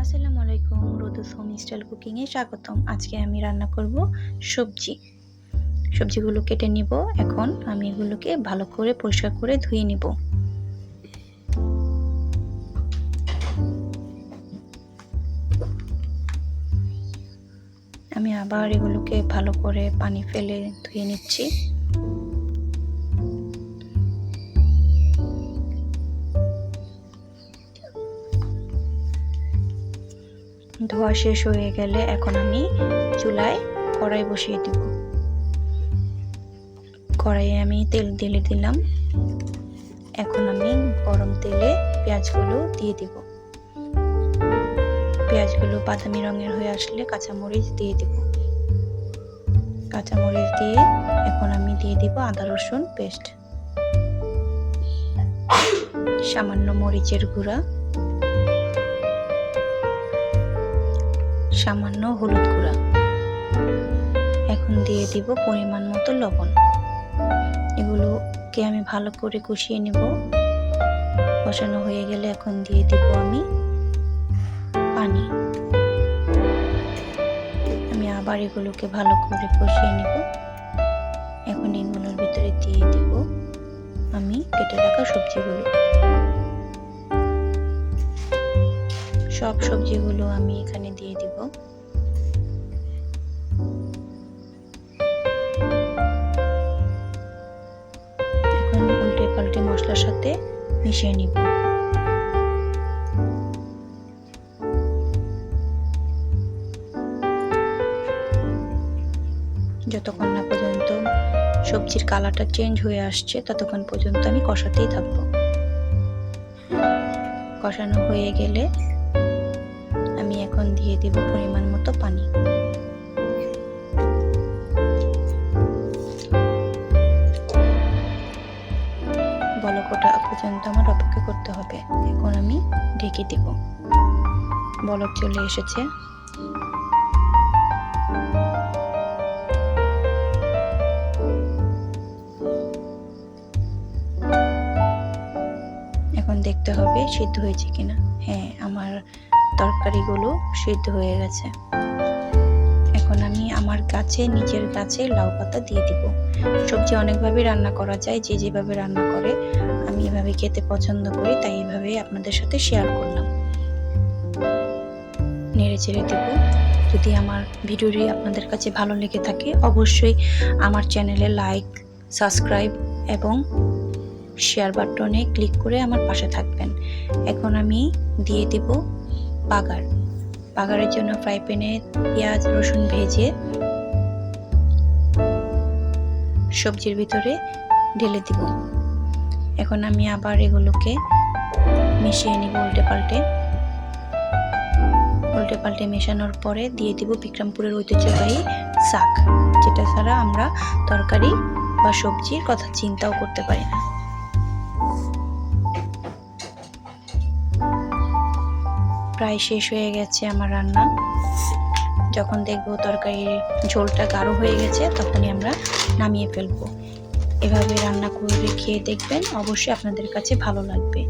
আসসালামু আলাইকুম, রোদুস home style কুকিংয়ে স্বাগতম। আজকে আমি রান্না করব সবজিগুলো কেটে নিব। এখন আমি এগুলোকে ভালো করে পরিষ্কার করে ধুয়ে নিব। আমি আবার এগুলোকে ভালো করে পানি ফেলে ধুয়ে নিচ্ছি। ধোয়া শেষ হয়ে গেলে এখন আমি চুলায় কড়াই বসিয়ে দিব। কড়াইয়ে আমি তেল ঢেলে দিলাম। এখন আমি গরম তেলে পেঁয়াজগুলো দিয়ে দিব। পেঁয়াজগুলো বাদামি রঙের হয়ে আসলে কাঁচামরিচ দিয়ে দিব। কাঁচামরিচ দিয়ে এখন আমি দিয়ে দিব আদা রসুন পেস্ট, সামান্য মরিচের গুঁড়া, সামান্য হলুদ গুঁড়া। এখন দিয়ে দিব পরিমাণ মতো লবণ। এগুলোকে আমি ভালো করে কষিয়ে নেব। কষানো হয়ে গেলে এখন দিয়ে দিব আমি পানি। আমি আবার এগুলোকে ভালো করে কষিয়ে নেব। এখন এগুলোর ভিতরে দিয়ে দিব আমি কেটে রাখা সবজিগুলো। সব সবজিগুলো আমি এখানে দিয়ে দিব। এখন উল্টে পাল্টে মশলার সাথে মিশিয়ে নিব। যতক্ষণ না পর্যন্ত সবজির কালারটা চেঞ্জ হয়ে আসছে ততক্ষণ পর্যন্ত আমি কষাতেই থাকব। কষানো হয়ে গেলে আমি এখন দিয়ে দেব পরিমাণ মতো পানি। বলক ওঠা পর্যন্ত আমার অপেক্ষা করতে হবে। এখন আমি ঢেকে দেব। বলক চলে এসেছে। এখন দেখতে হবে সিদ্ধ হয়েছে কিনা। হ্যাঁ, আমার তরকারিগুলো সিদ্ধ হয়ে গেছে। এখন আমি আমার নিজের গাছে লাউ পাতা দিয়ে দিব। সবজি অনেকভাবে রান্না করা যায়, যে যেভাবে রান্না করে। আমি এভাবে খেতে পছন্দ করি, তাই এভাবে আপনাদের সাথে শেয়ার করলাম। নেড়ে চেড়ে দেব। যদি আমার ভিডিওটি আপনাদের কাছে ভালো লেগে থাকে অবশ্যই আমার চ্যানেলে লাইক, সাবস্ক্রাইব এবং শেয়ার বাটনে ক্লিক করে আমার পাশে থাকবেন। এখন আমি দিয়ে দেব বাগার। বাগারের জন্য ফ্রাই প্যানে পেঁয়াজ রসুন ভেজে সবজির ভিতরে ঢেলে দিব। এখন আমি আবার এগুলোকে মিশিয়ে নিব উল্টে পাল্টে মেশানোর পরে দিয়ে দিব বিক্রমপুরের ঐতিহ্যবাহী শাক, যেটা ছাড়া আমরা তরকারি বা সবজির কথা চিন্তাও করতে পারি না। প্রায় শেষ হয়ে গেছে আমার রান্না। যখন দেখবো তরকারির ঝোলটা গাঢ় হয়ে গেছে তখনই আমরা নামিয়ে ফেলবো। এভাবে রান্না করে খেয়ে দেখবেন, অবশ্যই আপনাদের কাছে ভালো লাগবে।